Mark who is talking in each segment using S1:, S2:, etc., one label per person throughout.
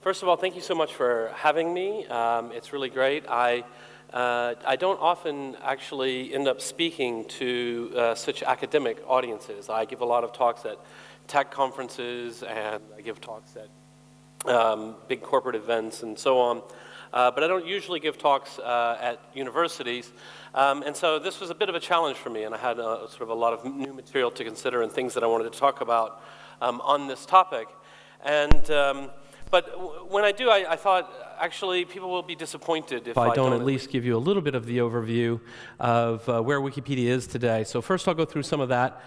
S1: First of all, thank you so much for having me. It's really great. I don't often actually end up speaking to such academic audiences. I give a lot of talks at tech conferences, and I give talks at big corporate events and so on. But I don't usually give talks at universities. And so this was a bit of a challenge for me, and I had sort of a lot of new material to consider and things that I wanted to talk about on this topic. And but when I do, I thought, actually, people will be disappointed if I don't
S2: at least give you a little bit of the overview of where Wikipedia is today. So first I'll go through some of that,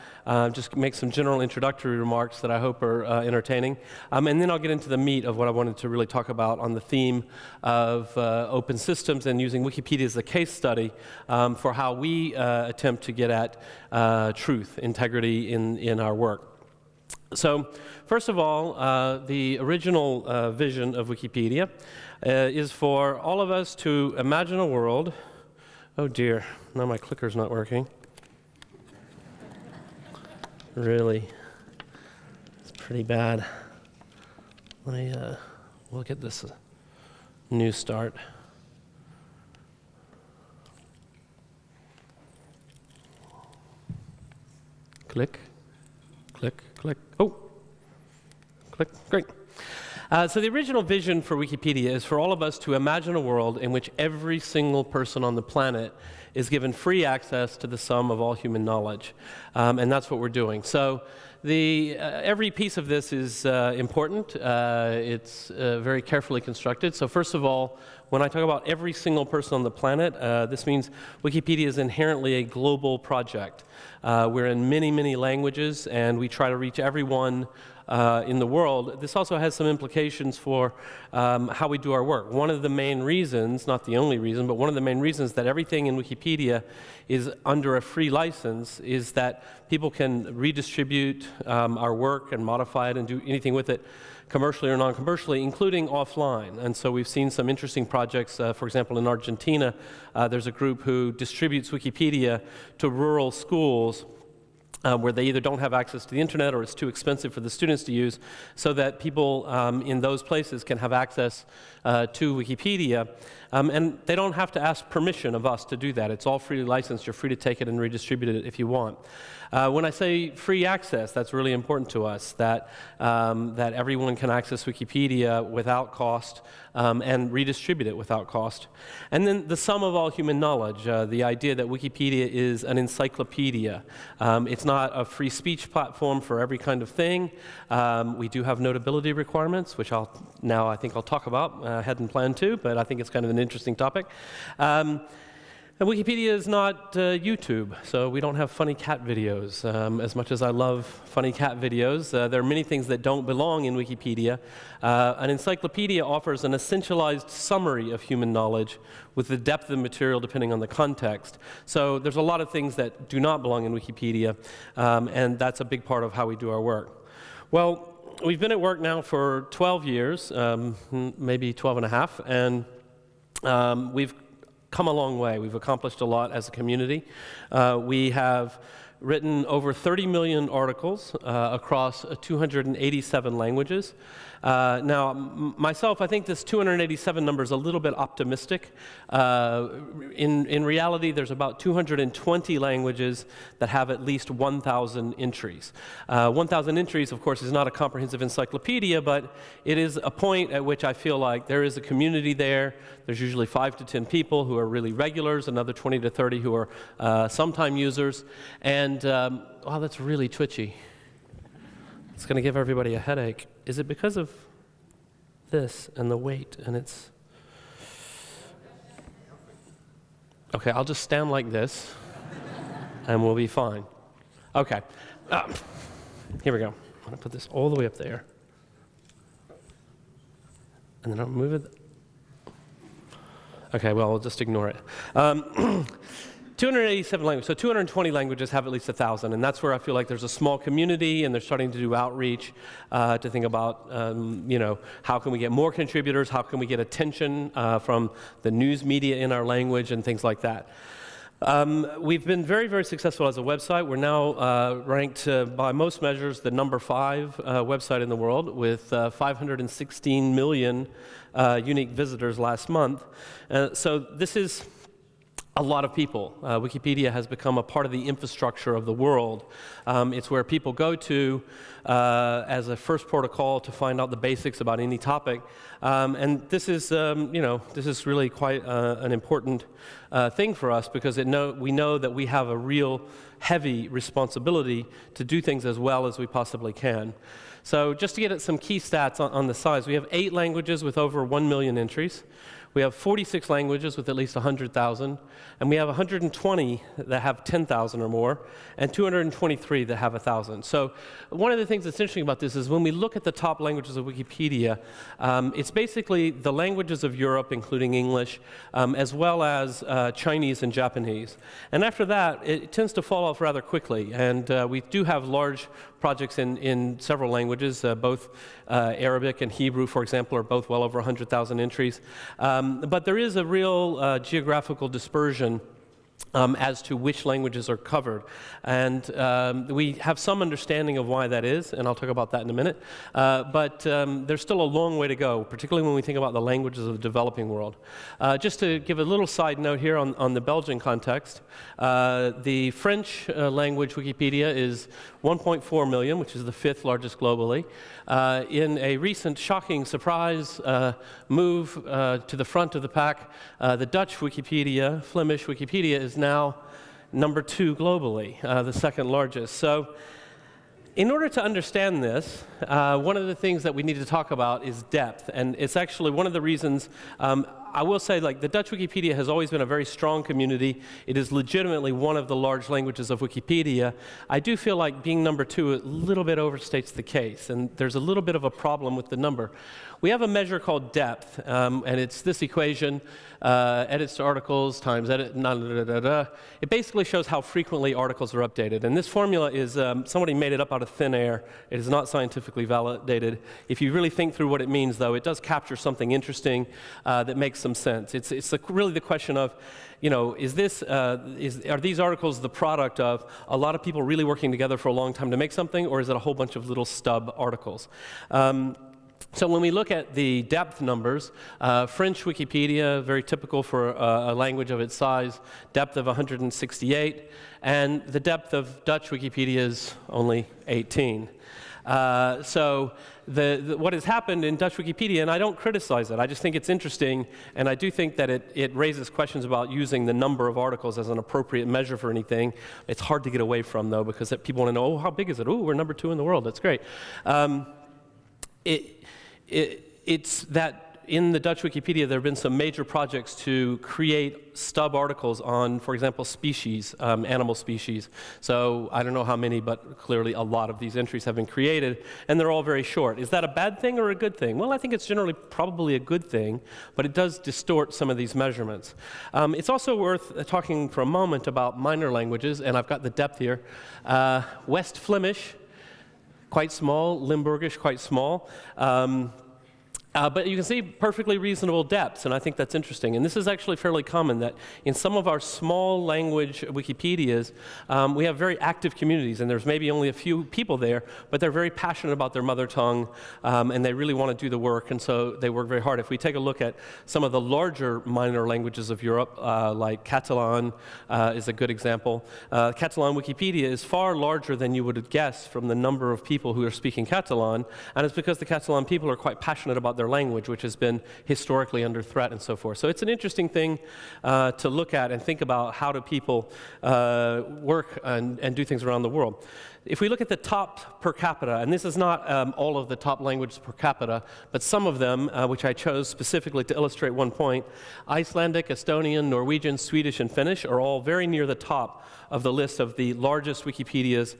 S2: just make some general introductory remarks that I hope are entertaining, and then I'll get into the meat of what I wanted to really talk about on the theme of open systems and using Wikipedia as a case study for how we attempt to get at truth, integrity in our work. So, first of all, the original vision of Wikipedia is for all of us to imagine a world. Oh dear, now my clicker's not working. Really, it's pretty bad. We'll get this new start. Click. Click, click, oh, click, great. So the original vision for Wikipedia is for all of us to imagine a world in which every single person on the planet is given free access to the sum of all human knowledge. And that's what we're doing. So every piece of this is important. It's very carefully constructed. So first of all, when I talk about every single person on the planet, this means Wikipedia is inherently a global project. We're in many, many languages, and we try to reach everyone in the world. This also has some implications for how we do our work. One of the main reasons, not the only reason, but one of the main reasons that everything in Wikipedia is under a free license is that people can redistribute our work and modify it and do anything with it, commercially or non-commercially, including offline. And so we've seen some interesting projects. For example, in Argentina, there's a group who distributes Wikipedia to rural schools where they either don't have access to the internet or it's too expensive for the students to use, so that people in those places can have access to Wikipedia. And they don't have to ask permission of us to do that. It's all freely licensed. You're free to take it and redistribute it if you want. When I say free access, that's really important to us, that everyone can access Wikipedia without cost and redistribute it without cost. And then the sum of all human knowledge, the idea that Wikipedia is an encyclopedia. It's not a free speech platform for every kind of thing. We do have notability requirements, which I think I'll talk about. I hadn't planned to, but I think it's kind of an interesting topic. And Wikipedia is not YouTube, so we don't have funny cat videos. As much as I love funny cat videos, there are many things that don't belong in Wikipedia. An encyclopedia offers an essentialized summary of human knowledge with the depth of material depending on the context. So there's a lot of things that do not belong in Wikipedia, and that's a big part of how we do our work. Well, we've been at work now for 12 years, maybe 12 and a half, and we've come a long way. We've accomplished a lot as a community. We have written over 30 million articles across 287 languages. Now, myself, I think this 287 number is a little bit optimistic. In reality, there's about 220 languages that have at least 1,000 entries. 1,000 entries, of course, is not a comprehensive encyclopedia, but it is a point at which I feel like there is a community there. There's usually 5 to 10 people who are really regulars, another 20 to 30 who are sometime users. And, wow, that's really twitchy. It's going to give everybody a headache. Is it because of this and the weight and it's... Okay, I'll just stand like this and we'll be fine. Okay, here we go. I'm going to put this all the way up there. And then I'll move it. Okay, well, I'll just ignore it. 287 languages, so 220 languages have at least 1,000, and that's where I feel like there's a small community, and they're starting to do outreach to think about, how can we get more contributors, how can we get attention from the news media in our language, and things like that. We've been very, very successful as a website. We're now ranked by most measures the number 5 website in the world with 516 million unique visitors last month. So this is a lot of people. Wikipedia has become a part of the infrastructure of the world. It's where people go to as a first port of call to find out the basics about any topic. And this is, this is really quite an important thing for us because we know that we have a real heavy responsibility to do things as well as we possibly can. So just to get at some key stats on the size, we have 8 languages with over 1 million entries. We have 46 languages with at least 100,000, and we have 120 that have 10,000 or more, and 223 that have 1,000. So one of the things that's interesting about this is when we look at the top languages of Wikipedia, it's basically the languages of Europe, including English, as well as Chinese and Japanese. And after that, it tends to fall off rather quickly, and we do have large projects in several languages, both Arabic and Hebrew, for example, are both well over 100,000 entries. But there is a real geographical dispersion as to which languages are covered. And we have some understanding of why that is, and I'll talk about that in a minute. But there's still a long way to go, particularly when we think about the languages of the developing world. Just to give a little side note here on the Belgian context, the French language Wikipedia is 1.4 million, which is the 5th largest globally. In a recent shocking surprise move to the front of the pack, the Dutch Wikipedia, Flemish Wikipedia, is now number 2 globally, the 2nd largest. So in order to understand this, one of the things that we need to talk about is depth, and it's actually one of the reasons I will say, like, the Dutch Wikipedia has always been a very strong community. It is legitimately one of the large languages of Wikipedia. I do feel like being number 2 a little bit overstates the case, and there's a little bit of a problem with the number. We have a measure called depth, and it's this equation, edits to articles times edit, It basically shows how frequently articles are updated. And this formula is, somebody made it up out of thin air. It is not scientifically validated. If you really think through what it means, though, it does capture something interesting that makes some sense. It's really the question of, are these articles the product of a lot of people really working together for a long time to make something, or is it a whole bunch of little stub articles? So when we look at the depth numbers, French Wikipedia, very typical for a language of its size, depth of 168, and the depth of Dutch Wikipedia is only 18. So what has happened in Dutch Wikipedia, and I don't criticize it, I just think it's interesting, and I do think that it raises questions about using the number of articles as an appropriate measure for anything. It's hard to get away from, though, because people want to know, oh, how big is it? Oh, we're number 2 in the world, that's great. It's that in the Dutch Wikipedia there have been some major projects to create stub articles on, for example, species, animal species. So I don't know how many, but clearly a lot of these entries have been created, and they're all very short. Is that a bad thing or a good thing? Well, I think it's generally probably a good thing, but it does distort some of these measurements. It's also worth talking for a moment about minor languages, and I've got the depth here. West Flemish, quite small, Limburgish, quite small. But you can see perfectly reasonable depths, and I think that's interesting. And this is actually fairly common, that in some of our small language Wikipedias, we have very active communities, and there's maybe only a few people there, but they're very passionate about their mother tongue, and they really want to do the work, and so they work very hard. If we take a look at some of the larger minor languages of Europe, like Catalan is a good example. Catalan Wikipedia is far larger than you would guess from the number of people who are speaking Catalan, and it's because the Catalan people are quite passionate about their language, which has been historically under threat and so forth. So it's an interesting thing to look at and think about how do people work and do things around the world. If we look at the top per capita, and this is not all of the top languages per capita, but some of them, which I chose specifically to illustrate one point, Icelandic, Estonian, Norwegian, Swedish, and Finnish are all very near the top of the list of the largest Wikipedias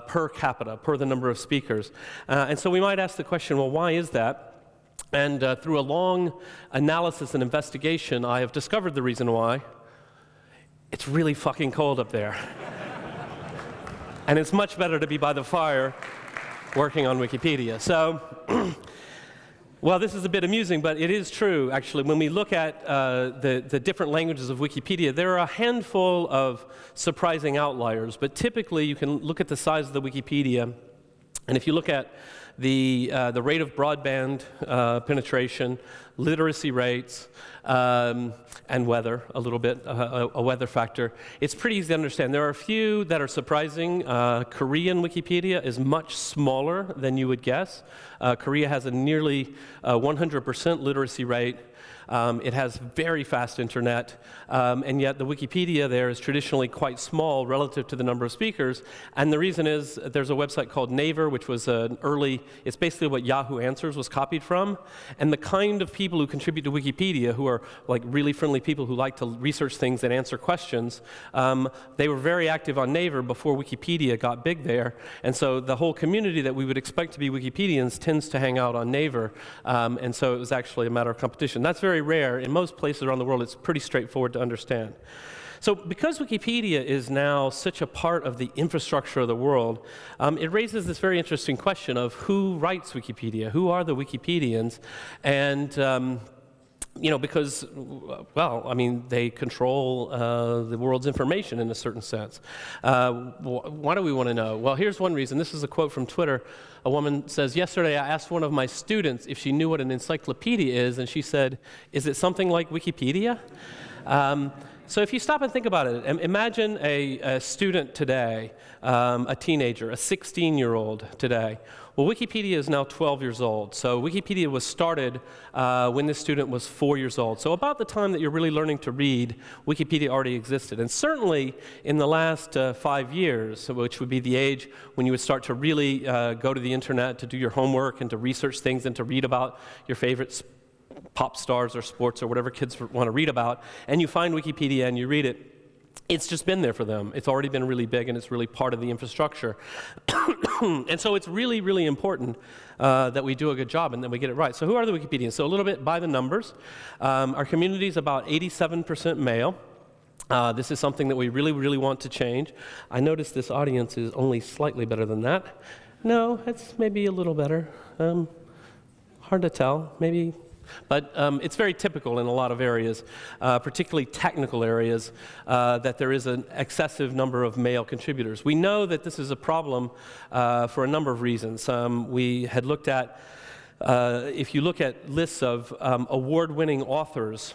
S2: per capita, per the number of speakers. And so we might ask the question, well, why is that? And through a long analysis and investigation, I have discovered the reason why. It's really fucking cold up there. And it's much better to be by the fire working on Wikipedia. So Well, this is a bit amusing, but it is true, actually. When we look at the different languages of Wikipedia, there are a handful of surprising outliers, but typically you can look at the size of the Wikipedia, and if you look at the rate of broadband penetration, literacy rates, and weather, a little bit, a weather factor, it's pretty easy to understand. There are a few that are surprising. Korean Wikipedia is much smaller than you would guess. Korea has a nearly 100% literacy rate. It has very fast internet, and yet the Wikipedia there is traditionally quite small relative to the number of speakers. And the reason is there's a website called Naver, which was an early, it's basically what Yahoo Answers was copied from. And the kind of people who contribute to Wikipedia, who are like really friendly people who like to research things and answer questions, they were very active on Naver before Wikipedia got big there. And so the whole community that we would expect to be Wikipedians tends to hang out on Naver. And so it was actually a matter of competition. That's very rare. In most places around the world, it's pretty straightforward to understand. So because Wikipedia is now such a part of the infrastructure of the world, it raises this very interesting question of who writes Wikipedia? Who are the Wikipedians? And you know, because, well, I mean, they control the world's information in a certain sense. Why do we want to know? Well, here's one reason. This is a quote from Twitter. A woman says, "Yesterday I asked one of my students if she knew what an encyclopedia is, and she said, 'Is it something like Wikipedia?'" So if you stop and think about it, imagine a student today, a teenager, a 16-year-old today. Well, Wikipedia is now 12 years old. So Wikipedia was started when this student was 4 years old. So about the time that you're really learning to read, Wikipedia already existed. And certainly in the last 5 years, which would be the age when you would start to really go to the internet to do your homework and to research things and to read about your favorite pop stars or sports or whatever kids want to read about, and you find Wikipedia and you read it, it's just been there for them. It's already been really big and it's really part of the infrastructure. And so it's really, really important that we do a good job and that we get it right. So who are the Wikipedians? So a little bit by the numbers. Our community is about 87% male. This is something that we really, really want to change. I notice this audience is only slightly better than that. No, it's maybe a little better. Hard to tell, maybe. But it's very typical in a lot of areas, particularly technical areas, that there is an excessive number of male contributors. We know that this is a problem for a number of reasons. We had looked at, if you look at lists of award-winning authors,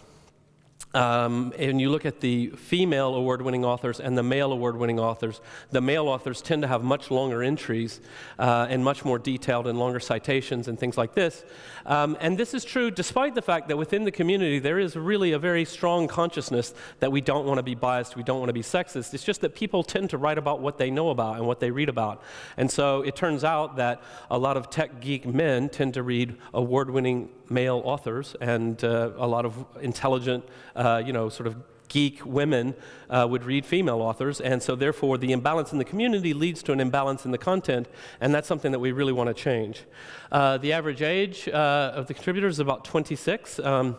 S2: and you look at the female award-winning authors and the male award-winning authors, the male authors tend to have much longer entries and much more detailed and longer citations and things like this. And this is true despite the fact that within the community there is really a very strong consciousness that we don't want to be biased, we don't want to be sexist. It's just that people tend to write about what they know about and what they read about. And so it turns out that a lot of tech geek men tend to read award-winning male authors, and a lot of intelligent, sort of geek women would read female authors, and so therefore the imbalance in the community leads to an imbalance in the content, and that's something that we really want to change. The average age of the contributors is about 26. I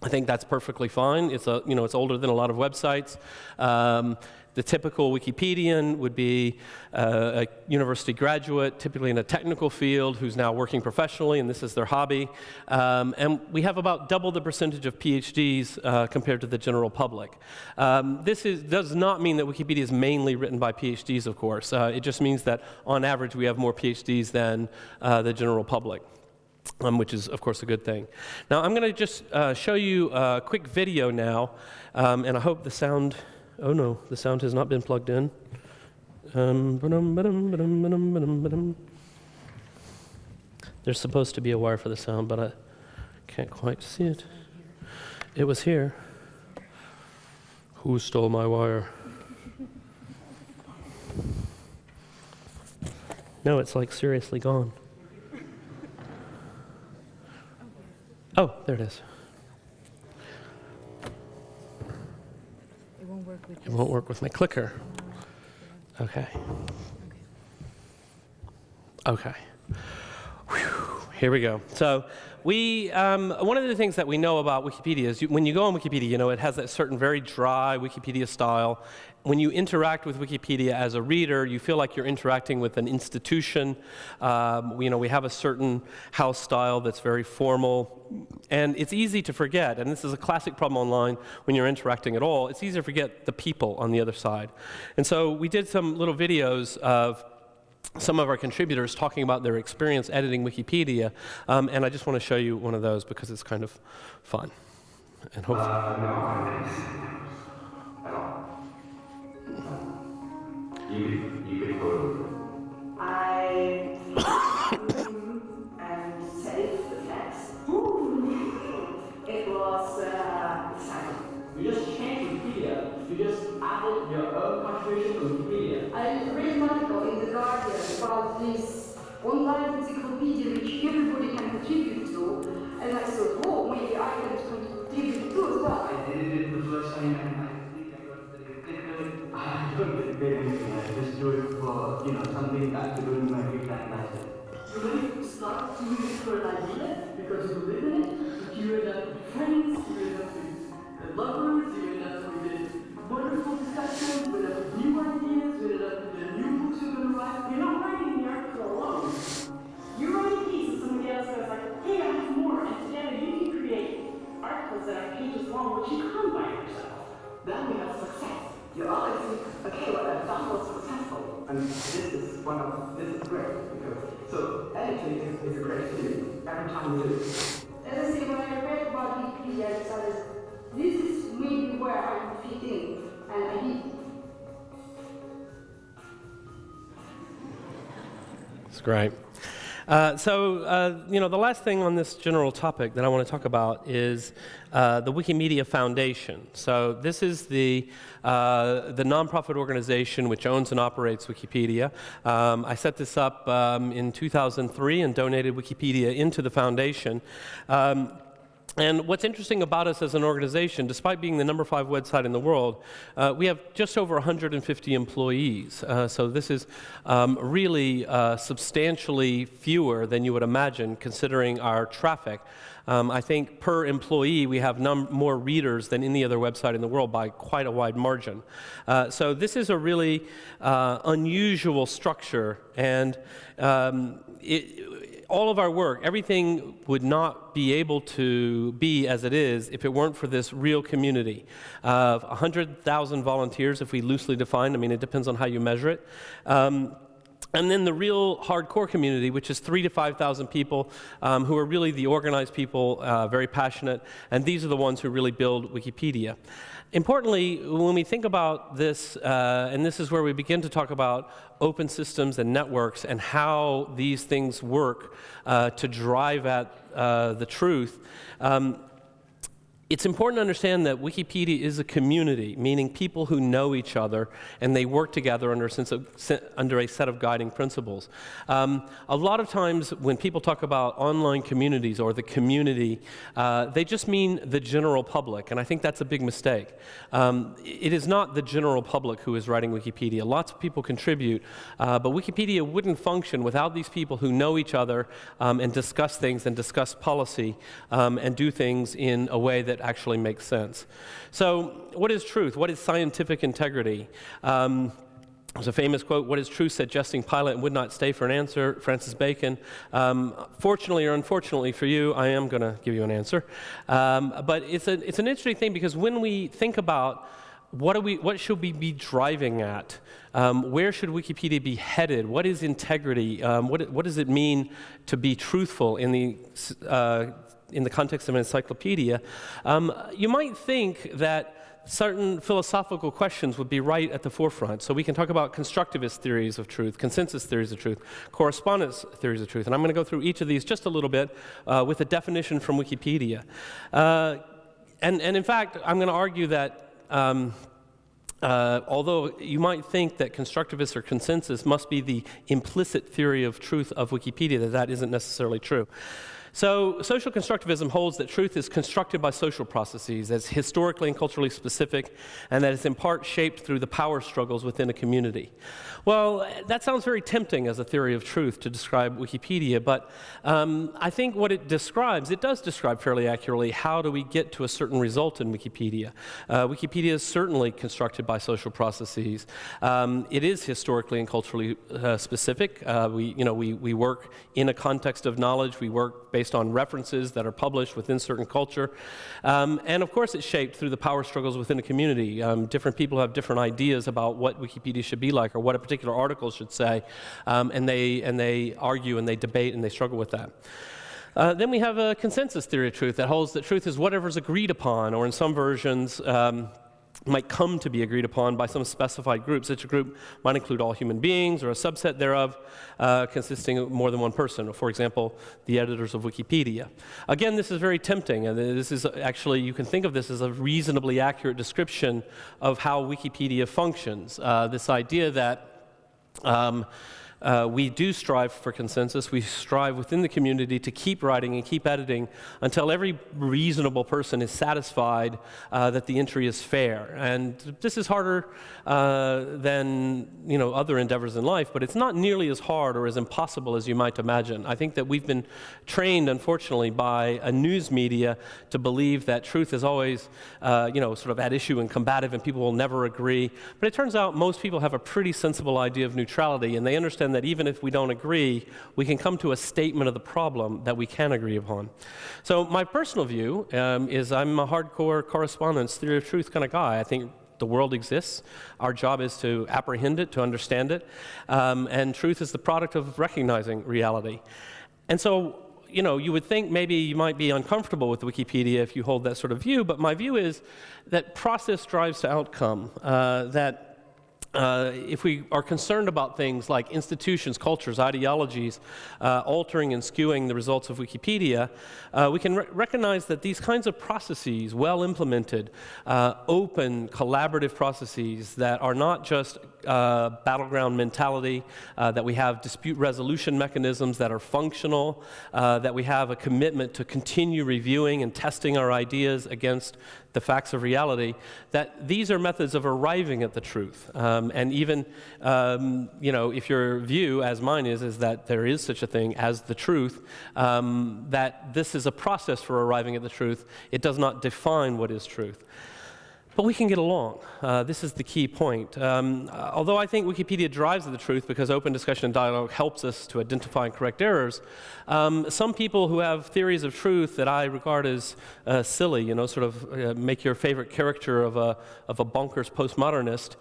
S2: think that's perfectly fine. It's it's older than a lot of websites. The typical Wikipedian would be a university graduate, typically in a technical field, who's now working professionally, and this is their hobby. And we have about double the percentage of PhDs compared to the general public. This does not mean that Wikipedia is mainly written by PhDs, of course. It just means that, on average, we have more PhDs than the general public. Which is, of course, a good thing. Now, I'm going to just show you a quick video now, and I hope the sound... Oh no, the sound has not been plugged in. There's supposed to be a wire for the sound, but I can't quite see it. It was here. Who stole my wire? No, it's like seriously gone. Oh, there it is. It won't work with my clicker. Okay. Okay. Whew. Here we go. So one of the things that we know about Wikipedia is when you go on Wikipedia, it has that certain very dry Wikipedia style. When you interact with Wikipedia as a reader, you feel like you're interacting with an institution. We have a certain house style that's very formal, and it's easy to forget, and this is a classic problem online when you're interacting at all. It's easy to forget the people on the other side. And so we did some little videos of some of our contributors talking about their experience editing Wikipedia, and I just want to show you one of those because it's kind of fun. And hopefully,
S3: No, I didn't at all. You could go.
S4: I and saved the text. It was exciting.
S5: You just changed Wikipedia. You just added your own contribution to Wikipedia.
S4: I read an article in The Guardian about this online encyclopedia which everybody can contribute to, and I thought, oh, maybe I can contribute too as well.
S3: I did it the first time, and I think I got the technical. I don't get anything. I just do it for something that to do in my free time. That's it.
S4: You really start to use it for an idea because you believe in it, but you end up with friends, you end up with lovers, you end up with wonderful discussions, you end up with new ideas, you end up with the new books you're going to write. You're not writing the article alone. You write a piece and somebody else goes like, hey, I have more, and together you can create articles that are pages long, which you can't by yourself. Then we have success. You always think, okay, what I've done was successful.
S3: And this is great because so editing is a great feeling every time you do it.
S4: As I say, when I read about Wikipedia, I decided this is maybe where I would fit in, and I did.
S2: it's great. The last thing on this general topic that I want to talk about is the Wikimedia Foundation. So this is the nonprofit organization which owns and operates Wikipedia. I set this up in 2003 and donated Wikipedia into the foundation. And what's interesting about us as an organization, despite being the number 5 website in the world, we have just over 150 employees. So this is really substantially fewer than you would imagine, considering our traffic. I think per employee, we have more readers than any other website in the world by quite a wide margin. So this is a really unusual structure, and all of our work, everything would not be able to be as it is if it weren't for this real community of 100,000 volunteers, if we loosely define. I mean, it depends on how you measure it. And then the real hardcore community, which is 3,000 to 5,000 people who are really the organized people, very passionate, and these are the ones who really build Wikipedia. Importantly, when we think about this, and this is where we begin to talk about open systems and networks and how these things work to drive at the truth, it's important to understand that Wikipedia is a community, meaning people who know each other and they work together under a set of guiding principles. A lot of times when people talk about online communities or the community, they just mean the general public, and I think that's a big mistake. It is not the general public who is writing Wikipedia. Lots of people contribute, but Wikipedia wouldn't function without these people who know each other and discuss things and discuss policy and do things in a way that actually makes sense. So what is truth? What is scientific integrity? There's a famous quote, "What is truth?" said jesting Pilate and would not stay for an answer, Francis Bacon. Fortunately or unfortunately for you, I am going to give you an answer. But it's an interesting thing because when we think about what should we be driving at? Where should Wikipedia be headed? What is integrity? What does it mean to be truthful in the context of an encyclopedia? You might think that certain philosophical questions would be right at the forefront. So we can talk about constructivist theories of truth, consensus theories of truth, correspondence theories of truth. And I'm going to go through each of these just a little bit with a definition from Wikipedia. And in fact, I'm going to argue that although you might think that constructivist or consensus must be the implicit theory of truth of Wikipedia, that isn't necessarily true. So social constructivism holds that truth is constructed by social processes, that's historically and culturally specific, and that it's in part shaped through the power struggles within a community. Well, that sounds very tempting as a theory of truth to describe Wikipedia, but I think what it describes, it does describe fairly accurately how do we get to a certain result in Wikipedia. Wikipedia is certainly constructed by social processes. It is historically and culturally specific. We work in a context of knowledge. We work based on references that are published within certain culture. And of course it's shaped through the power struggles within a community. Different people have different ideas about what Wikipedia should be like or what a particular article should say, and they argue and they debate and they struggle with that. Then we have a consensus theory of truth that holds that truth is whatever's agreed upon, or in some versions might come to be agreed upon by some specified group. Such a group might include all human beings or a subset thereof consisting of more than one person, or for example, the editors of Wikipedia. Again, this is very tempting, and this is actually, you can think of this as a reasonably accurate description of how Wikipedia functions. This idea that we do strive for consensus. We strive within the community to keep writing and keep editing until every reasonable person is satisfied that the entry is fair. And this is harder than other endeavors in life, but it's not nearly as hard or as impossible as you might imagine. I think that we've been trained, unfortunately, by a news media to believe that truth is always, sort of at issue and combative, and people will never agree. But it turns out most people have a pretty sensible idea of neutrality, and they understand that even if we don't agree, we can come to a statement of the problem that we can agree upon. So my personal view is I'm a hardcore correspondence, theory of truth kind of guy. I think the world exists. Our job is to apprehend it, to understand it, and truth is the product of recognizing reality. And so, you would think maybe you might be uncomfortable with Wikipedia if you hold that sort of view, but my view is that process drives to outcome, that if we are concerned about things like institutions, cultures, ideologies, altering and skewing the results of Wikipedia, we can recognize that these kinds of processes, well implemented, open, collaborative processes that are not just battleground mentality, that we have dispute resolution mechanisms that are functional, that we have a commitment to continue reviewing and testing our ideas against the facts of reality, that these are methods of arriving at the truth. And even, if your view, as mine is that there is such a thing as the truth, that this is a process for arriving at the truth. It does not define what is truth. But we can get along. This is the key point. Although I think Wikipedia drives at the truth because open discussion and dialogue helps us to identify and correct errors, some people who have theories of truth that I regard as silly, sort of make your favorite caricature of a bonkers postmodernist,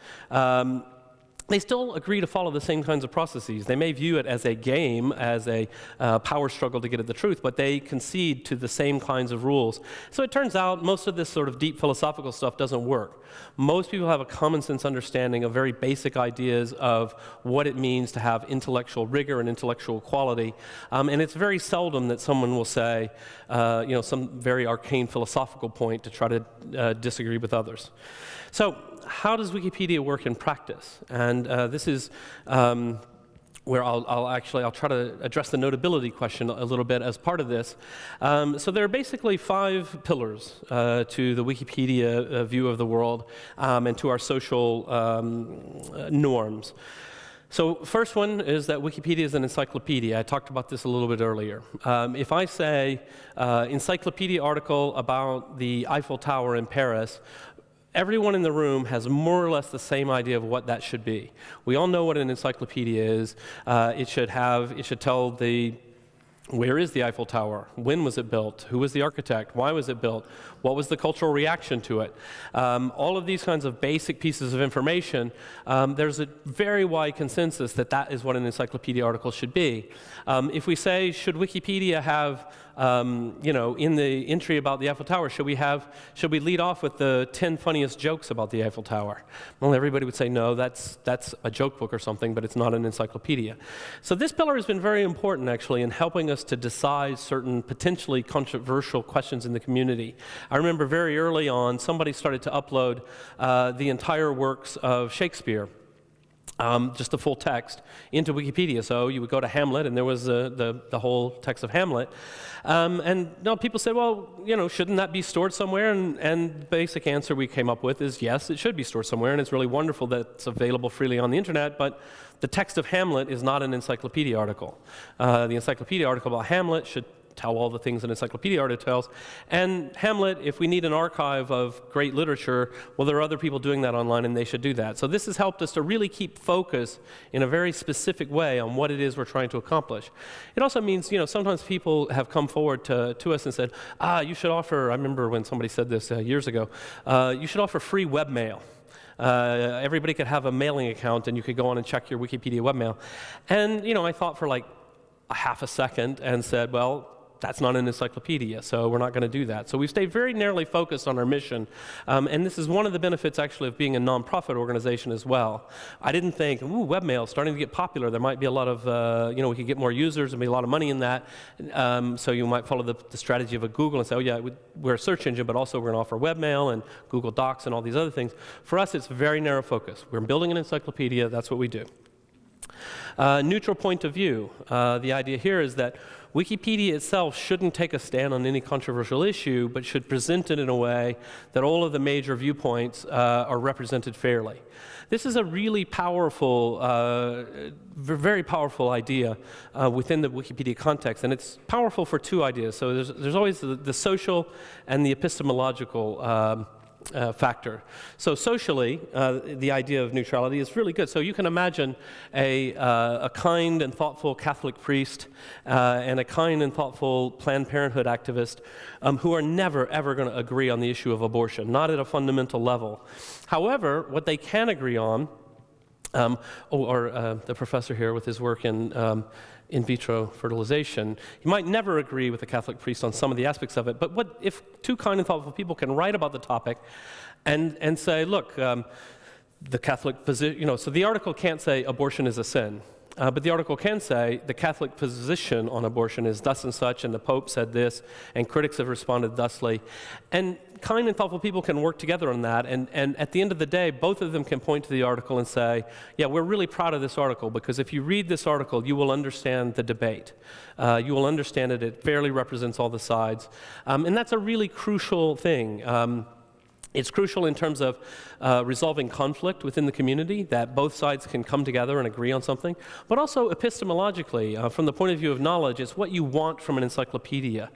S2: they still agree to follow the same kinds of processes. They may view it as a game, as a power struggle to get at the truth, but they concede to the same kinds of rules. So it turns out most of this sort of deep philosophical stuff doesn't work. Most people have a common sense understanding of very basic ideas of what it means to have intellectual rigor and intellectual quality. And it's very seldom that someone will say, some very arcane philosophical point to try to disagree with others. So how does Wikipedia work in practice? And this is where I'll try to address the notability question a little bit as part of this. So there are basically 5 pillars to the Wikipedia view of the world and to our social norms. So first one is that Wikipedia is an encyclopedia. I talked about this a little bit earlier. If I say encyclopedia article about the Eiffel Tower in Paris, everyone in the room has more or less the same idea of what that should be. We all know what an encyclopedia is. It should tell where is the Eiffel Tower? When was it built? Who was the architect? Why was it built? What was the cultural reaction to it? All of these kinds of basic pieces of information, there's a very wide consensus that is what an encyclopedia article should be. If we say, should Wikipedia have in the entry about the Eiffel Tower, should we lead off with the 10 funniest jokes about the Eiffel Tower? Well, everybody would say, no, that's a joke book or something, but it's not an encyclopedia. So this pillar has been very important, actually, in helping us to decide certain potentially controversial questions in the community. I remember very early on, somebody started to upload the entire works of Shakespeare. just the full text into Wikipedia. So you would go to Hamlet, and there was the whole text of Hamlet. And people said, well, shouldn't that be stored somewhere? And the basic answer we came up with is yes, it should be stored somewhere, and it's really wonderful that it's available freely on the internet, but the text of Hamlet is not an encyclopedia article. The encyclopedia article about Hamlet should tell all the things an encyclopedia article tells. And Hamlet, if we need an archive of great literature, well, there are other people doing that online, and they should do that. So this has helped us to really keep focus in a very specific way on what it is we're trying to accomplish. It also means, sometimes people have come forward to us and said, you should offer, I remember when somebody said this years ago, you should offer free webmail. Everybody could have a mailing account, and you could go on and check your Wikipedia webmail. And, I thought for like a half a second and said, well, that's not an encyclopedia, so we're not going to do that. So we've stayed very narrowly focused on our mission, and this is one of the benefits actually of being a nonprofit organization as well. I didn't think, webmail is starting to get popular. There might be a lot of, we could get more users and be a lot of money in that. So you might follow the strategy of a Google and say, we're a search engine, but also we're going to offer webmail and Google Docs and all these other things. For us, it's very narrow focus. We're building an encyclopedia. That's what we do. Neutral point of view. The idea here is that Wikipedia itself shouldn't take a stand on any controversial issue, but should present it in a way that all of the major viewpoints are represented fairly. This is a really powerful, very powerful idea within the Wikipedia context, and it's powerful for two ideas. So there's always the social and the epistemological factor. So socially, the idea of neutrality is really good. So you can imagine a kind and thoughtful Catholic priest and a kind and thoughtful Planned Parenthood activist who are never, ever going to agree on the issue of abortion, not at a fundamental level. However, what they can agree on, the professor here with his work in vitro fertilization, he might never agree with a Catholic priest on some of the aspects of it, but what if two kind and thoughtful people can write about the topic and say, look, the Catholic position, so the article can't say abortion is a sin, but the article can say the Catholic position on abortion is thus and such, and the Pope said this, and critics have responded thusly. And kind and thoughtful people can work together on that, and at the end of the day, both of them can point to the article and say, yeah, we're really proud of this article, because if you read this article, you will understand the debate. You will understand it fairly represents all the sides. And that's a really crucial thing. It's crucial in terms of resolving conflict within the community, that both sides can come together and agree on something, but also epistemologically, from the point of view of knowledge, it's what you want from an encyclopedia.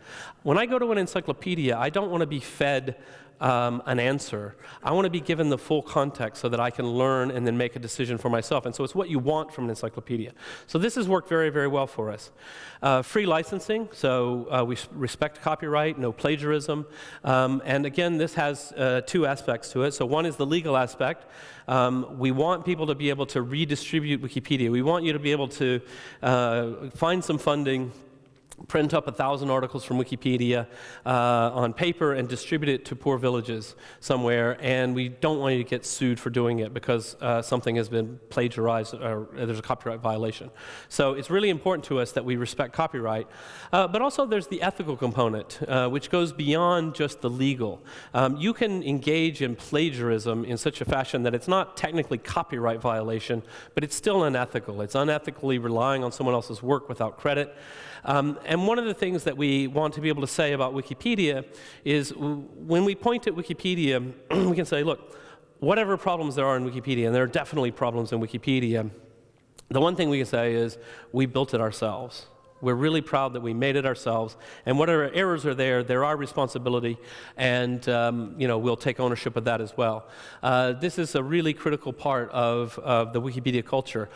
S2: When I go to an encyclopedia, I don't want to be fed an answer. I want to be given the full context so that I can learn and then make a decision for myself. And so it's what you want from an encyclopedia. So this has worked very, very well for us. Free licensing, so we respect copyright, no plagiarism. And again, this has two aspects to it. So one is the legal aspect. We want people to be able to redistribute Wikipedia. We want you to be able to find some funding, print up 1,000 articles from Wikipedia on paper and distribute it to poor villages somewhere, and we don't want you to get sued for doing it because something has been plagiarized or there's a copyright violation. So it's really important to us that we respect copyright, but also there's the ethical component, which goes beyond just the legal. You can engage in plagiarism in such a fashion that it's not technically copyright violation, but it's still unethical. It's unethically relying on someone else's work without credit. And one of the things that we want to be able to say about Wikipedia is when we point at Wikipedia, we can say, look, whatever problems there are in Wikipedia, and there are definitely problems in Wikipedia, the one thing we can say is we built it ourselves. We're really proud that we made it ourselves, and whatever errors are there, they're our responsibility, and we'll take ownership of that as well. This is a really critical part of the Wikipedia culture.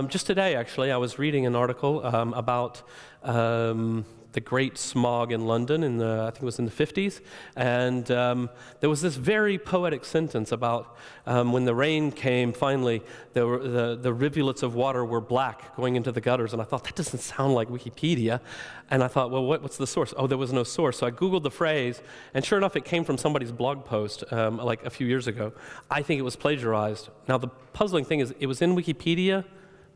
S2: Just today, actually, I was reading an article about the Great Smog in London I think it was in the 50s, and there was this very poetic sentence about when the rain came finally, the rivulets of water were black going into the gutters, and I thought, that doesn't sound like Wikipedia, and I thought, well, what's the source? Oh, there was no source, so I Googled the phrase, and sure enough, it came from somebody's blog post like a few years ago. I think it was plagiarized. Now, the puzzling thing is, it was in Wikipedia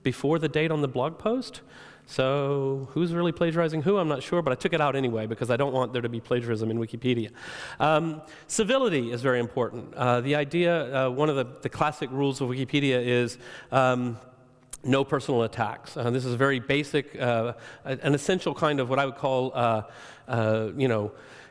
S2: before the date on the blog post. So who's really plagiarizing who? I'm not sure, but I took it out anyway because I don't want there to be plagiarism in Wikipedia. Civility is very important. The idea, one of the classic rules of Wikipedia is no personal attacks. This is a very basic, an essential kind of what I would call,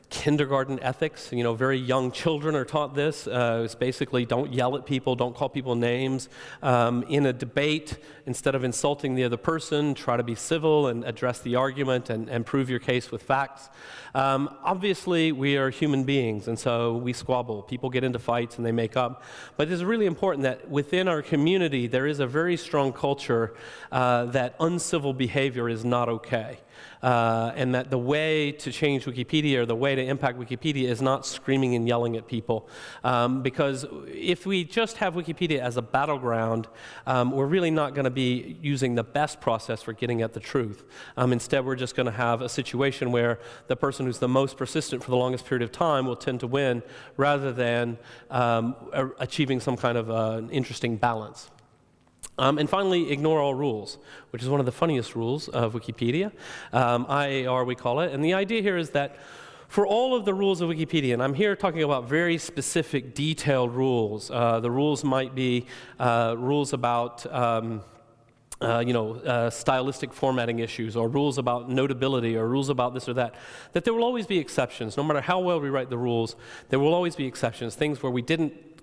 S2: kindergarten ethics. Very young children are taught this. It's basically don't yell at people, don't call people names. In a debate, instead of insulting the other person, try to be civil and address the argument and prove your case with facts. Obviously, we are human beings, and so we squabble. People get into fights and they make up. But it's really important that within our community, there is a very strong culture that uncivil behavior is not okay. And that the way to change Wikipedia or the way to impact Wikipedia is not screaming and yelling at people. Because if we just have Wikipedia as a battleground, we're really not going to be using the best process for getting at the truth. Instead, we're just going to have a situation where the person who's the most persistent for the longest period of time will tend to win rather than achieving some kind of an interesting balance. And finally, ignore all rules, which is one of the funniest rules of Wikipedia. IAR, we call it. And the idea here is that for all of the rules of Wikipedia, and I'm here talking about very specific, detailed rules. The rules might be rules about stylistic formatting issues, or rules about notability, or rules about this or that there will always be exceptions. No matter how well we write the rules, there will always be exceptions, things where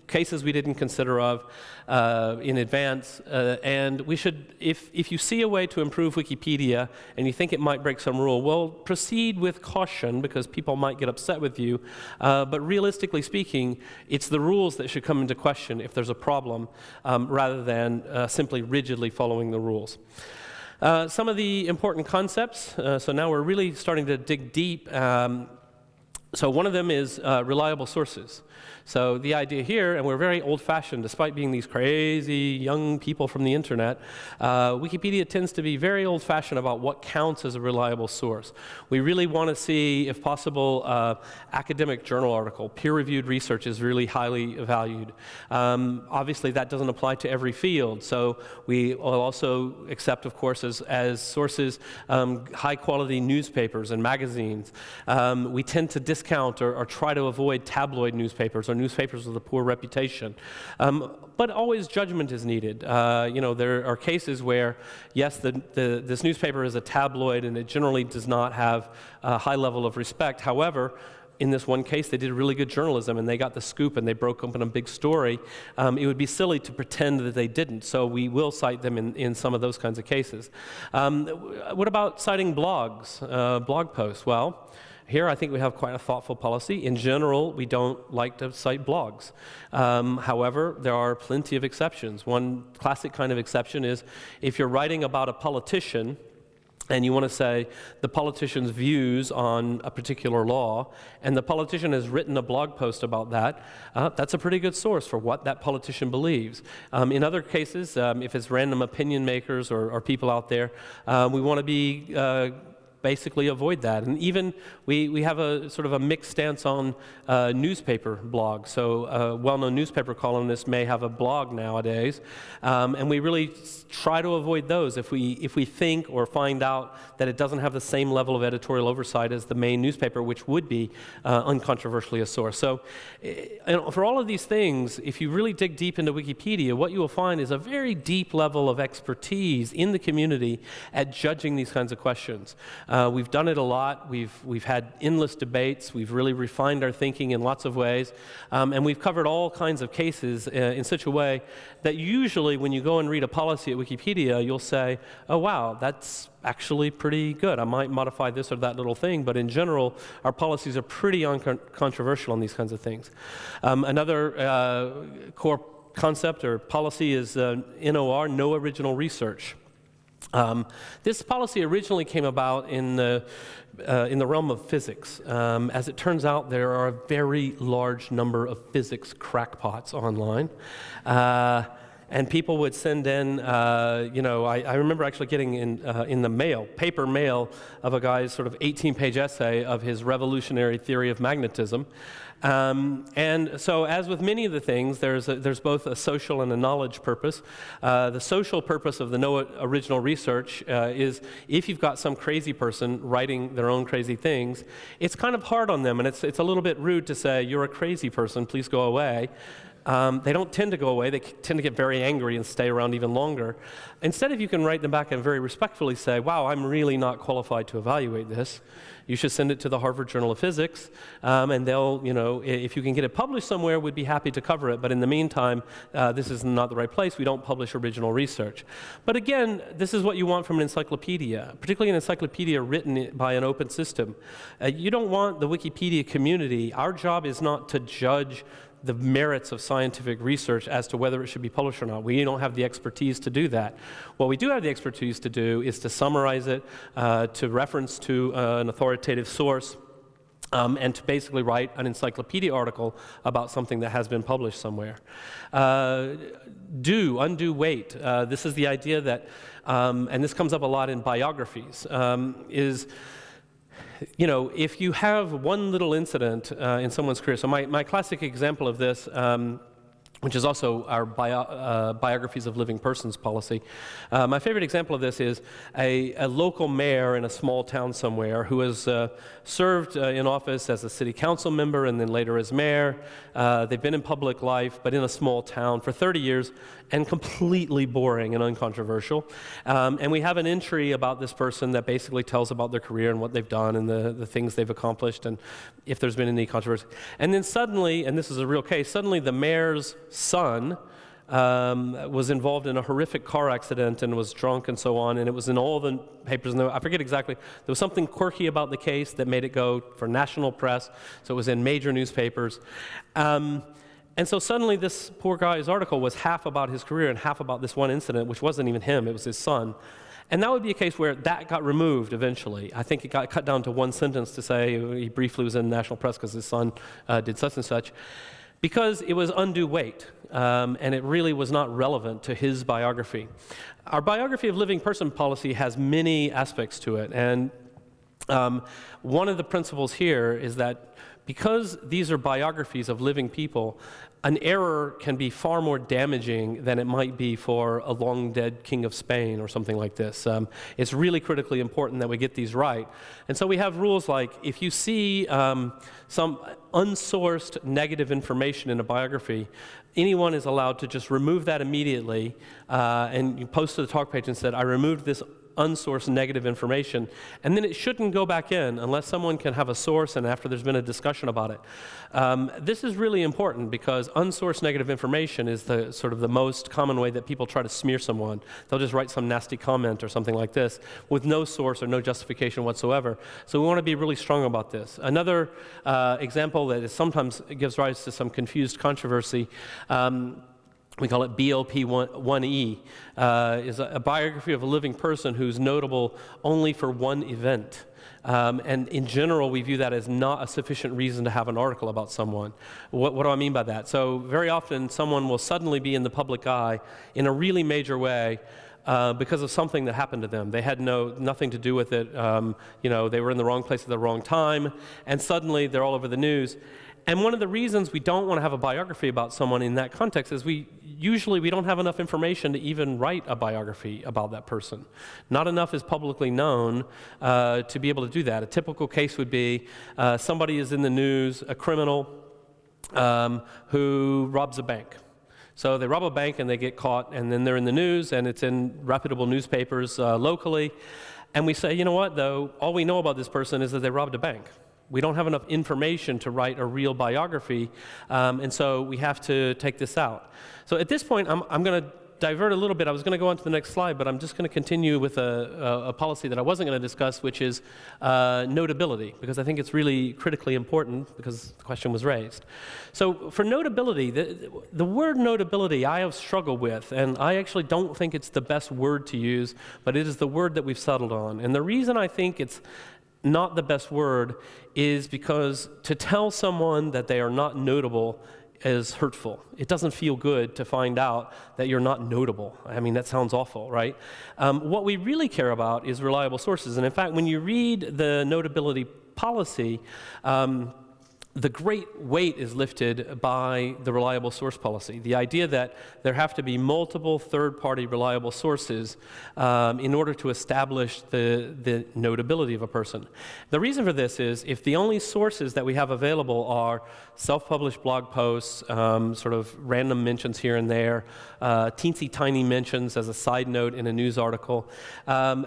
S2: cases we didn't consider of in advance, and we should, if you see a way to improve Wikipedia and you think it might break some rule, well, proceed with caution because people might get upset with you, but realistically speaking, it's the rules that should come into question if there's a problem, rather than simply rigidly following the rules. Some of the important concepts, so now we're really starting to dig deep. So one of them is reliable sources. So the idea here, and we're very old-fashioned, despite being these crazy young people from the internet, Wikipedia tends to be very old-fashioned about what counts as a reliable source. We really want to see, if possible, academic journal article. Peer-reviewed research is really highly valued. Obviously, that doesn't apply to every field, so we will also accept, of course, as sources, high-quality newspapers and magazines. We tend to discount or try to avoid tabloid newspapers or newspapers with a poor reputation. But always judgment is needed. There are cases where, yes, this newspaper is a tabloid and it generally does not have a high level of respect. However, in this one case, they did really good journalism and they got the scoop and they broke open a big story. It would be silly to pretend that they didn't, so we will cite them in some of those kinds of cases. What about citing blogs, blog posts? Well, here, I think we have quite a thoughtful policy. In general, we don't like to cite blogs. However, there are plenty of exceptions. One classic kind of exception is if you're writing about a politician and you want to say the politician's views on a particular law, and the politician has written a blog post about that, that's a pretty good source for what that politician believes. In other cases, if it's random opinion makers or people out there, we want to be basically avoid that. And even we have a sort of a mixed stance on newspaper blogs. So well-known newspaper columnists may have a blog nowadays, and we really try to avoid those if we think or find out that it doesn't have the same level of editorial oversight as the main newspaper, which would be uncontroversially a source. So for all of these things, if you really dig deep into Wikipedia, what you will find is a very deep level of expertise in the community at judging these kinds of questions. We've done it a lot. We've had endless debates. We've really refined our thinking in lots of ways. And we've covered all kinds of cases in such a way that usually when you go and read a policy at Wikipedia, you'll say, oh, wow, that's actually pretty good. I might modify this or that little thing, but in general, our policies are pretty uncontroversial on these kinds of things. Another core concept or policy is NOR, no original research. This policy originally came about in the realm of physics. As it turns out, there are a very large number of physics crackpots online. and people would send in, I remember actually getting in the mail, paper mail, of a guy's sort of 18-page essay of his revolutionary theory of magnetism. And so, as with many of the things, there's both a social and a knowledge purpose. The social purpose of the no original research is if you've got some crazy person writing their own crazy things, it's kind of hard on them, and it's a little bit rude to say, you're a crazy person, please go away. They don't tend to go away. They tend to get very angry and stay around even longer. Instead, if you can write them back and very respectfully say, wow, I'm really not qualified to evaluate this, you should send it to the Harvard Journal of Physics, and they'll, if you can get it published somewhere, we'd be happy to cover it. But in the meantime, this is not the right place. We don't publish original research. But again, this is what you want from an encyclopedia, particularly an encyclopedia written by an open system. You don't want the Wikipedia community. Our job is not to judge the merits of scientific research as to whether it should be published or not. We don't have the expertise to do that. What we do have the expertise to do is to summarize it, to reference to an authoritative source, and to basically write an encyclopedia article about something that has been published somewhere. Undue weight. This is the idea that, and this comes up a lot in biographies, if you have one little incident in someone's career, so my classic example of this, which is also our biographies of living persons policy. My favorite example of this is a local mayor in a small town somewhere who has served in office as a city council member and then later as mayor. They've been in public life, but in a small town for 30 years, and completely boring and uncontroversial. And we have an entry about this person that basically tells about their career and what they've done and the things they've accomplished and if there's been any controversy. And then suddenly, and this is a real case, suddenly the mayor's son was involved in a horrific car accident and was drunk and so on, and it was in all the papers. And I forget exactly. There was something quirky about the case that made it go for national press, so it was in major newspapers. And so suddenly this poor guy's article was half about his career and half about this one incident, which wasn't even him, it was his son. And that would be a case where that got removed eventually. I think it got cut down to one sentence to say he briefly was in national press because his son did such and such, because it was undue weight, and it really was not relevant to his biography. Our biography of living person policy has many aspects to it, and one of the principles here is that because these are biographies of living people, an error can be far more damaging than it might be for a long-dead king of Spain or something like this. It's really critically important that we get these right. And so we have rules like, if you see some unsourced negative information in a biography, anyone is allowed to just remove that immediately, and you post to the talk page and said, I removed this unsourced negative information, and then it shouldn't go back in unless someone can have a source and after there's been a discussion about it. This is really important because unsourced negative information is the sort of the most common way that people try to smear someone. They'll just write some nasty comment or something like this with no source or no justification whatsoever. So we want to be really strong about this. Another example that sometimes gives rise to some confused controversy, we call it BLP1E, is a biography of a living person who's notable only for one event. And in general, we view that as not a sufficient reason to have an article about someone. What do I mean by that? So very often, someone will suddenly be in the public eye in a really major way because of something that happened to them. They had nothing to do with it. They were in the wrong place at the wrong time, and suddenly they're all over the news. And one of the reasons we don't want to have a biography about someone in that context is we don't have enough information to even write a biography about that person. Not enough is publicly known to be able to do that. A typical case would be somebody is in the news, a criminal who robs a bank. So they rob a bank and they get caught, and then they're in the news, and it's in reputable newspapers locally. And we say, you know what, though, all we know about this person is that they robbed a bank. We don't have enough information to write a real biography, and so we have to take this out. So at this point, I'm going to divert a little bit. I was going to go on to the next slide, but I'm just going to continue with a policy that I wasn't going to discuss, which is notability, because I think it's really critically important because the question was raised. So for notability, the word notability I have struggled with, and I actually don't think it's the best word to use, but it is the word that we've settled on. And the reason I think it's not the best word is because to tell someone that they are not notable is hurtful. It doesn't feel good to find out that you're not notable. I mean, that sounds awful, right? What we really care about is reliable sources. And in fact, when you read the notability policy, the great weight is lifted by the reliable source policy. The idea that there have to be multiple third-party reliable sources in order to establish the notability of a person. The reason for this is if the only sources that we have available are self-published blog posts, sort of random mentions here and there, teensy tiny mentions as a side note in a news article,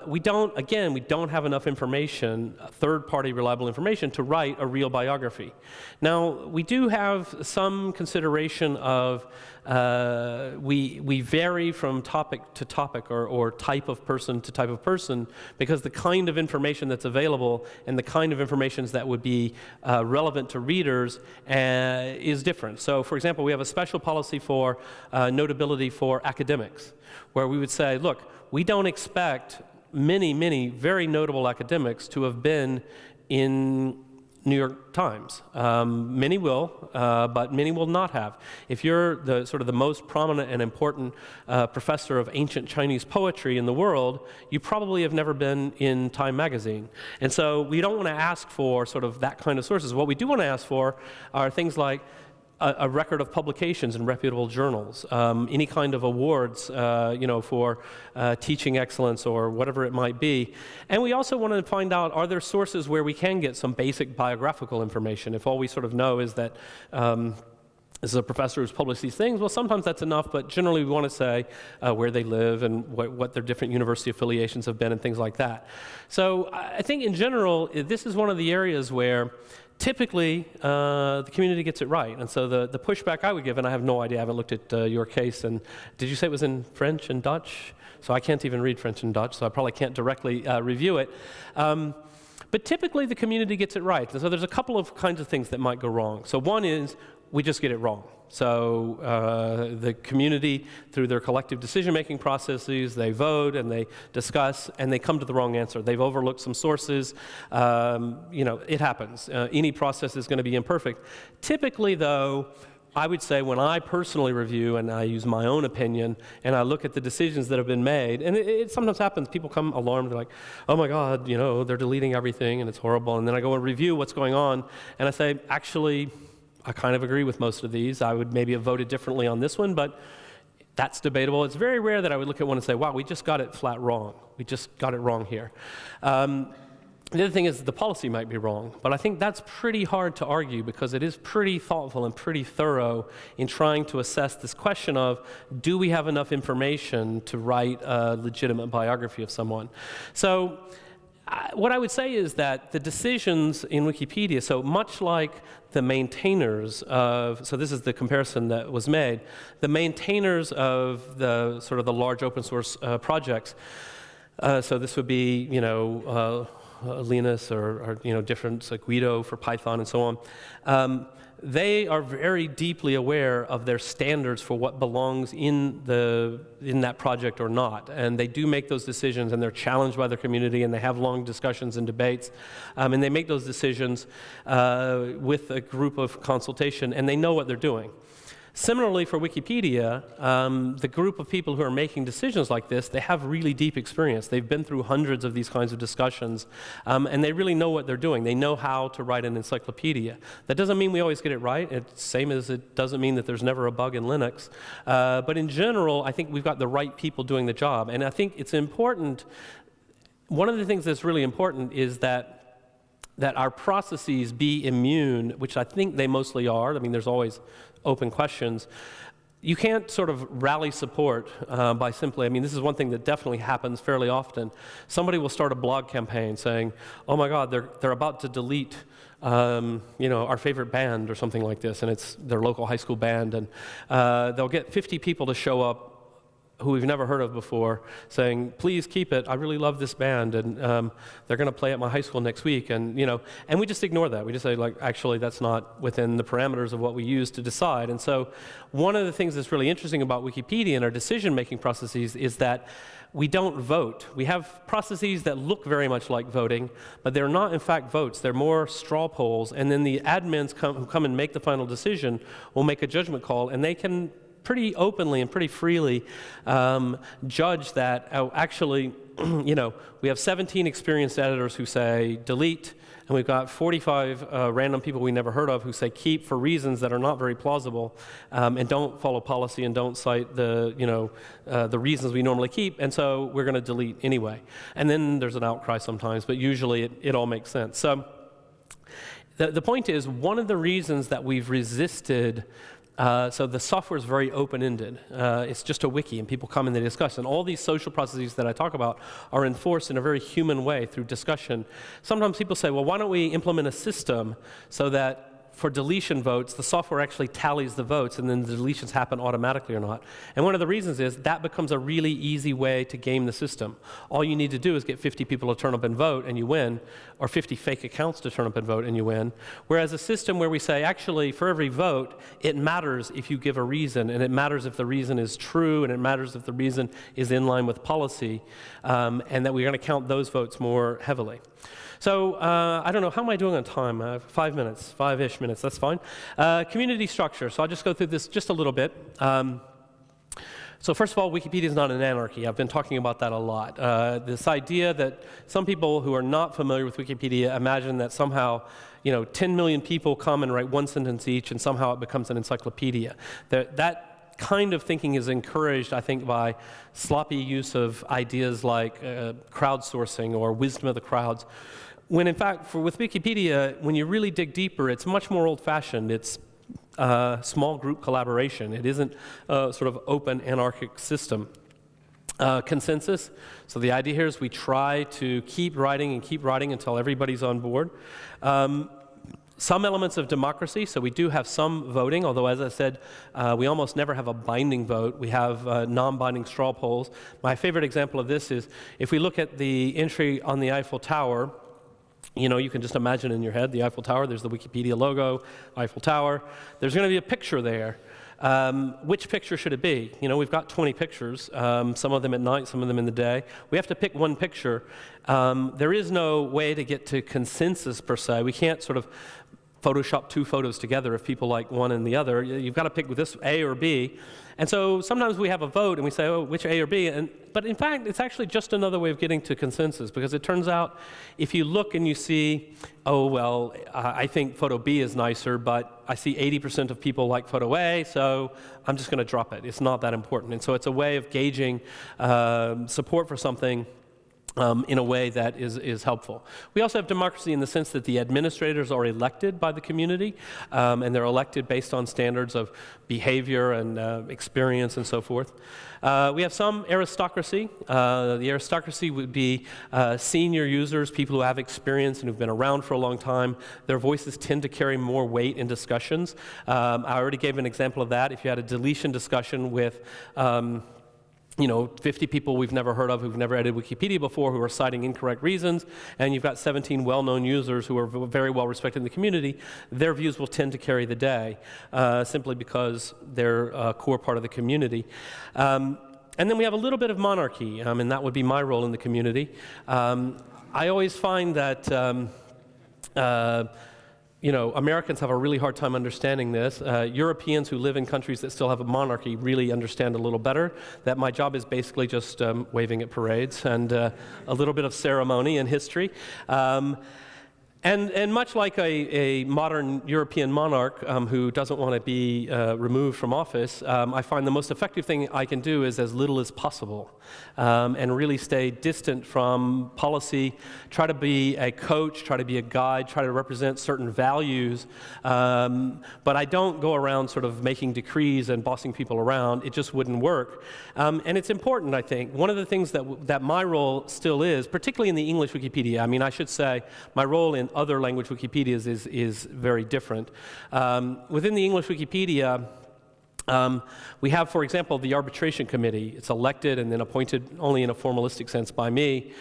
S2: we don't have enough information, third-party reliable information, to write a real biography. Now, we do have some consideration of we vary from topic to topic or type of person to type of person because the kind of information that's available and the kind of information that would be relevant to readers is different. So, for example, we have a special policy for notability for academics, where we would say, look, we don't expect many very notable academics to have been in New York Times. Many will, but many will not have. If you're the most prominent and important professor of ancient Chinese poetry in the world, you probably have never been in Time magazine. And so we don't want to ask for sort of that kind of sources. What we do want to ask for are things like a record of publications in reputable journals, any kind of awards, for teaching excellence or whatever it might be. And we also want to find out, are there sources where we can get some basic biographical information? If all we sort of know is that this is a professor who's published these things, well, sometimes that's enough, but generally we want to say where they live and what their different university affiliations have been and things like that. So I think in general, this is one of the areas where typically, the community gets it right. And so the pushback I would give, and I have no idea, I haven't looked at your case, and did you say it was in French and Dutch? So I can't even read French and Dutch, so I probably can't directly review it. But typically the community gets it right. And so there's a couple of kinds of things that might go wrong. So one is we just get it wrong. So the community, through their collective decision-making processes, they vote and they discuss, and they come to the wrong answer. They've overlooked some sources. It happens. Any process is going to be imperfect. Typically, though, I would say when I personally review and I use my own opinion and I look at the decisions that have been made, and it sometimes happens, people come alarmed, they're like, oh my God, they're deleting everything and it's horrible. And then I go and review what's going on, and I say, actually, I kind of agree with most of these. I would maybe have voted differently on this one, but that's debatable. It's very rare that I would look at one and say, wow, we just got it flat wrong. We just got it wrong here. The other thing is the policy might be wrong, but I think that's pretty hard to argue because it is pretty thoughtful and pretty thorough in trying to assess this question of, do we have enough information to write a legitimate biography of someone? So what I would say is that the decisions in Wikipedia, so much like the maintainers of, so this is the comparison that was made, the maintainers of the sort of the large open source projects, so this would be, Linus or different, like Guido for Python and so on, they are very deeply aware of their standards for what belongs in that project or not. And they do make those decisions, and they're challenged by their community, and they have long discussions and debates. And they make those decisions with a group of consultation, and they know what they're doing. Similarly, for Wikipedia, the group of people who are making decisions like this, they have really deep experience. They've been through hundreds of these kinds of discussions, and they really know what they're doing. They know how to write an encyclopedia. That doesn't mean we always get it right. It's same as it doesn't mean that there's never a bug in Linux. But in general, I think we've got the right people doing the job. And I think it's important, one of the things that's really important is that our processes be immune, which I think they mostly are. I mean, there's always open questions. You can't sort of rally support by simply, this is one thing that definitely happens fairly often. Somebody will start a blog campaign saying, oh my God, they're about to delete our favorite band or something like this, and it's their local high school band, and they'll get 50 people to show up who we've never heard of before, saying, please keep it, I really love this band, and they're going to play at my high school next week, and and we just ignore that. We just say, like, actually, that's not within the parameters of what we use to decide. And so one of the things that's really interesting about Wikipedia and our decision-making processes is that we don't vote. We have processes that look very much like voting, but they're not, in fact, votes. They're more straw polls, and then the admins who come and make the final decision will make a judgment call, and they can pretty openly and pretty freely judge that, actually, we have 17 experienced editors who say delete, and we've got 45 random people we never heard of who say keep for reasons that are not very plausible, and don't follow policy and don't cite the reasons we normally keep, and so we're going to delete anyway. And then there's an outcry sometimes, but usually it all makes sense. So the point is, one of the reasons that we've resisted so the software is very open-ended. It's just a wiki, and people come and they discuss. And all these social processes that I talk about are enforced in a very human way through discussion. Sometimes people say, well, why don't we implement a system so that for deletion votes, the software actually tallies the votes, and then the deletions happen automatically or not. And one of the reasons is that becomes a really easy way to game the system. All you need to do is get 50 people to turn up and vote, and you win, or 50 fake accounts to turn up and vote, and you win. Whereas a system where we say, actually, for every vote, it matters if you give a reason, and it matters if the reason is true, and it matters if the reason is in line with policy, and that we're going to count those votes more heavily. So I don't know, how am I doing on time? 5 minutes, 5-ish minutes, that's fine. Community structure, so I'll just go through this just a little bit. So first of all, Wikipedia is not an anarchy. I've been talking about that a lot. This idea that some people who are not familiar with Wikipedia imagine that somehow 10 million people come and write one sentence each, and somehow it becomes an encyclopedia. That kind of thinking is encouraged, I think, by sloppy use of ideas like crowdsourcing or wisdom of the crowds. When in fact, with Wikipedia, when you really dig deeper, it's much more old-fashioned. It's small group collaboration. It isn't a sort of open anarchic system. Consensus. So the idea here is we try to keep writing until everybody's on board. Some elements of democracy, so we do have some voting, although as I said, we almost never have a binding vote. We have non-binding straw polls. My favorite example of this is if we look at the entry on the Eiffel Tower, you can just imagine in your head the Eiffel Tower, there's the Wikipedia logo, Eiffel Tower. There's going to be a picture there. Which picture should it be? We've got 20 pictures, some of them at night, some of them in the day. We have to pick one picture. There is no way to get to consensus per se. We can't sort of Photoshop two photos together if people like one and the other. You've got to pick with this A or B. And so sometimes we have a vote and we say, oh, which A or B? But in fact, it's actually just another way of getting to consensus, because it turns out if you look and you see, oh, well, I think photo B is nicer, but I see 80% of people like photo A, so I'm just going to drop it. It's not that important. And so it's a way of gauging support for something in a way that is helpful. We also have democracy in the sense that the administrators are elected by the community, and they're elected based on standards of behavior and experience and so forth. We have some aristocracy. The aristocracy would be senior users, people who have experience and who've been around for a long time. Their voices tend to carry more weight in discussions. I already gave an example of that. If you had a deletion discussion with 50 people we've never heard of who've never edited Wikipedia before who are citing incorrect reasons, and you've got 17 well-known users who are very well respected in the community, their views will tend to carry the day simply because they're a core part of the community. And then we have a little bit of monarchy, and that would be my role in the community. I always find that Americans have a really hard time understanding this. Europeans who live in countries that still have a monarchy really understand a little better that my job is basically just waving at parades and a little bit of ceremony and history. And much like a modern European monarch who doesn't want to be removed from office, I find the most effective thing I can do is as little as possible and really stay distant from policy, try to be a coach, try to be a guide, try to represent certain values, but I don't go around sort of making decrees and bossing people around. It just wouldn't work. And it's important, I think. One of the things that my role still is, particularly in the English Wikipedia, I mean, I should say my role in other language Wikipedias is very different. Within the English Wikipedia, We have, for example, the arbitration committee. It's elected and then appointed only in a formalistic sense by me.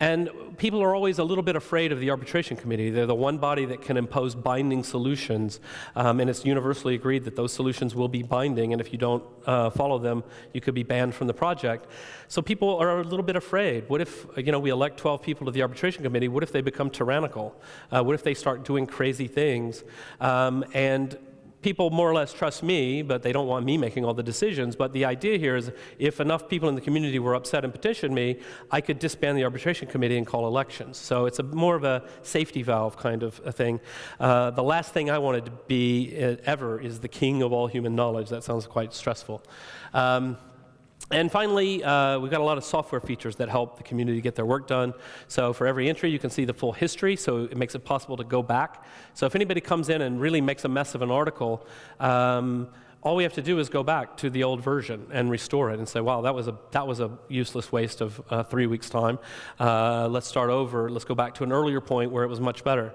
S2: And people are always a little bit afraid of the arbitration committee. They're the one body that can impose binding solutions, and it's universally agreed that those solutions will be binding, and if you don't follow them, you could be banned from the project. So people are a little bit afraid. What if, we elect 12 people to the arbitration committee? What if they become tyrannical? What if they start doing crazy things? And people more or less trust me, but they don't want me making all the decisions. But the idea here is if enough people in the community were upset and petitioned me, I could disband the arbitration committee and call elections. So it's more of a safety valve kind of a thing. The last thing I wanted to be ever is the king of all human knowledge. That sounds quite stressful. And finally, we've got a lot of software features that help the community get their work done. So for every entry, you can see the full history, so it makes it possible to go back. So if anybody comes in and really makes a mess of an article, all we have to do is go back to the old version and restore it and say, wow, that was a useless waste of 3 weeks' time. Let's start over. Let's go back to an earlier point where it was much better.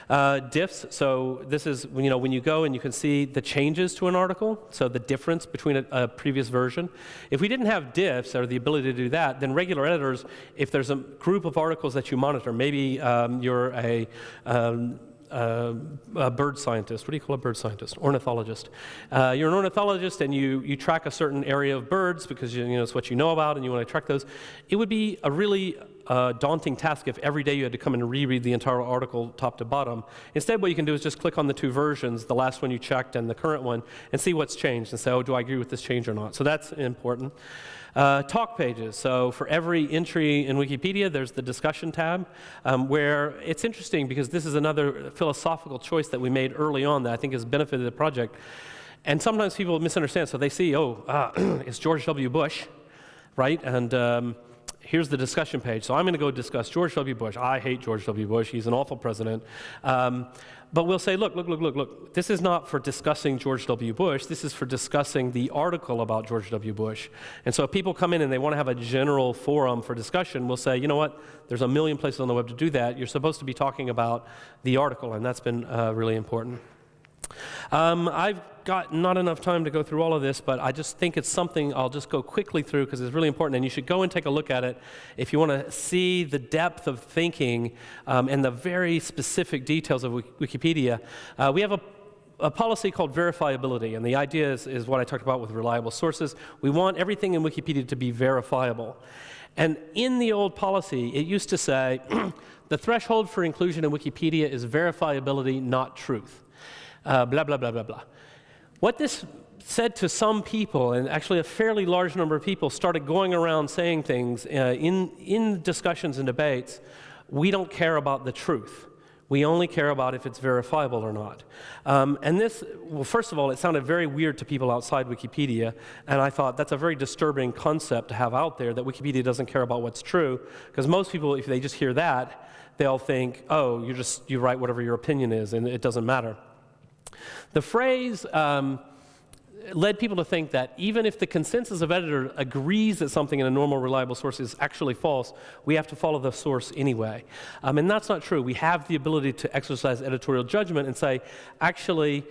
S2: Diffs, so this is, when you go and you can see the changes to an article, so the difference between a previous version. If we didn't have diffs, or the ability to do that, then regular editors, if there's a group of articles that you monitor, maybe you're a bird scientist. What do you call a bird scientist? Ornithologist. You're an ornithologist and you track a certain area of birds because it's what you know about and you want to track those. It would be a really daunting task if every day you had to come and reread the entire article top to bottom. Instead, what you can do is just click on the two versions, the last one you checked and the current one, and see what's changed and say, oh, do I agree with this change or not? So that's important. Talk pages. So for every entry in Wikipedia, there's the discussion tab, where it's interesting because this is another philosophical choice that we made early on that I think has benefited the project. And sometimes people misunderstand. So they see, it's George W. Bush, right? And here's the discussion page. So I'm going to go discuss George W. Bush. I hate George W. Bush. He's an awful president. But we'll say, look. This is not for discussing George W. Bush. This is for discussing the article about George W. Bush. And so if people come in and they want to have a general forum for discussion, we'll say, you know what? There's a million places on the web to do that. You're supposed to be talking about the article, and that's been really important. I've got not enough time to go through all of this, but I just think it's something I'll just go quickly through because it's really important, and you should go and take a look at it if you want to see the depth of thinking and the very specific details of Wikipedia. We have a policy called verifiability, and the idea is what I talked about with reliable sources. We want everything in Wikipedia to be verifiable. And in the old policy, it used to say, the threshold for inclusion in Wikipedia is verifiability, not truth. Blah, blah, blah, blah, blah. What this said to some people, and actually a fairly large number of people started going around saying things in discussions and debates, we don't care about the truth. We only care about if it's verifiable or not. And this, well, first of all, it sounded very weird to people outside Wikipedia, and I thought that's a very disturbing concept to have out there, that Wikipedia doesn't care about what's true, because most people, if they just hear that, they'll think, oh, you write whatever your opinion is, and it doesn't matter. The phrase led people to think that even if the consensus of editors agrees that something in a normal, reliable source is actually false, we have to follow the source anyway. And that's not true. We have the ability to exercise editorial judgment and say, actually,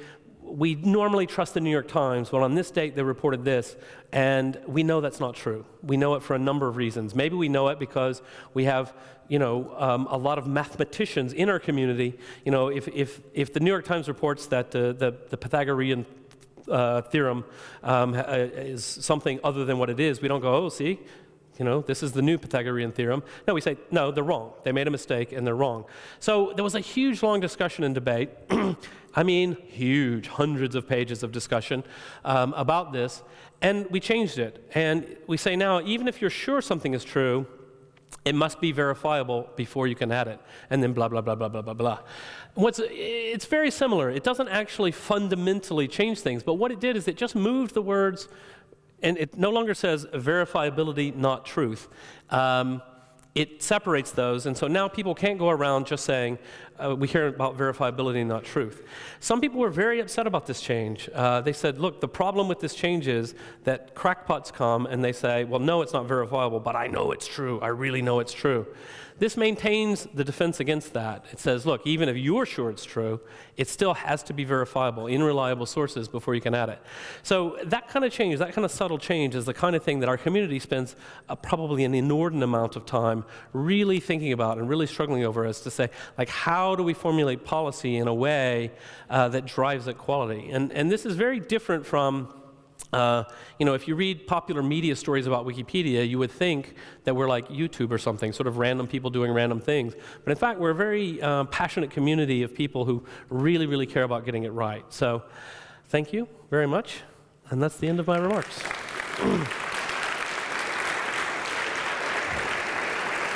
S2: we normally trust the New York Times, but on this date they reported this, and we know that's not true. We know it for a number of reasons. Maybe we know it because we have a lot of mathematicians in our community. If the New York Times reports that the Pythagorean theorem is something other than what it is, we don't go, oh, see, this is the new Pythagorean theorem. No, we say, no, they're wrong. They made a mistake and they're wrong. So there was a huge, long discussion and debate. I mean, huge, hundreds of pages of discussion about this, and we changed it. And we say now, even if you're sure something is true, it must be verifiable before you can add it, and then blah, blah, blah, blah, blah, blah, blah. It's very similar. It doesn't actually fundamentally change things, but what it did is it just moved the words, and it no longer says verifiability, not truth. It separates those, and so now people can't go around just saying, we care about verifiability, not truth. Some people were very upset about this change. They said, look, the problem with this change is that crackpots come and they say, well, no, it's not verifiable, but I know it's true. I really know it's true. This maintains the defense against that. It says, look, even if you're sure it's true, it still has to be verifiable in reliable sources before you can add it. So that kind of change, that kind of subtle change is the kind of thing that our community spends probably an inordinate amount of time really thinking about and really struggling over, as to say, like, how do we formulate policy in a way that drives equality? And this is very different from if you read popular media stories about Wikipedia, you would think that we're like YouTube or something, sort of random people doing random things. But in fact, we're a very passionate community of people who really, really care about getting it right. So thank you very much, and that's the end of my remarks.